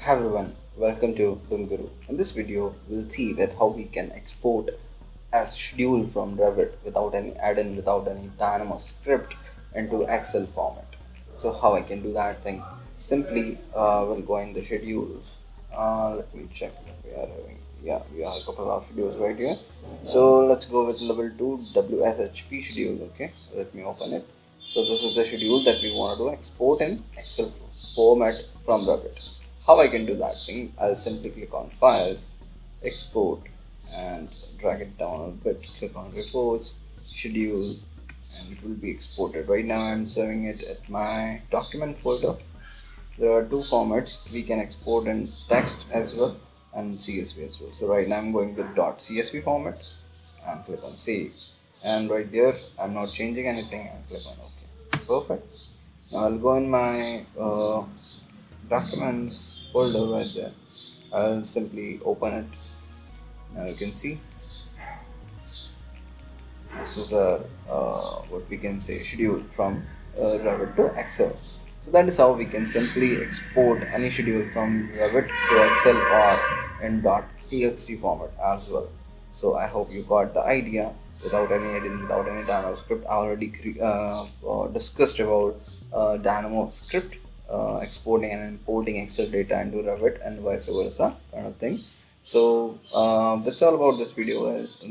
Hi everyone, welcome to Guru. In this video, we'll see that how we can export a schedule from Revit without any add-in, without any Dynamo script into Excel format. So how I can do that thing? Simply, we'll go in the schedules. Let me check if we are having. Yeah, we have a couple of schedules right here. So let's go with level 2 WSHP schedule. Okay, let me open it. So this is the schedule that we want to export in Excel format from Revit. How I can do that thing? I'll simply click on Files, Export, and drag it down a bit. Click on Reports, Schedule, and it will be exported. Right now I'm saving it at my document folder. There are two formats we can export in text as well and CSV as well. So right now I'm going with .csv format and click on Save. And right there I'm not changing anything and click on OK. Perfect. Now I'll go in my documents folder right there. I'll simply open it. Now you can see this is a what we can say schedule from Revit to Excel. So that is how we can simply export any schedule from Revit to Excel or in .txt format as well. So I hope you got the idea. Without any editing, without any Dynamo script, I already discussed about Dynamo script exporting and importing Excel data into Revit and vice versa kind of thing. So that's all about this video, guys.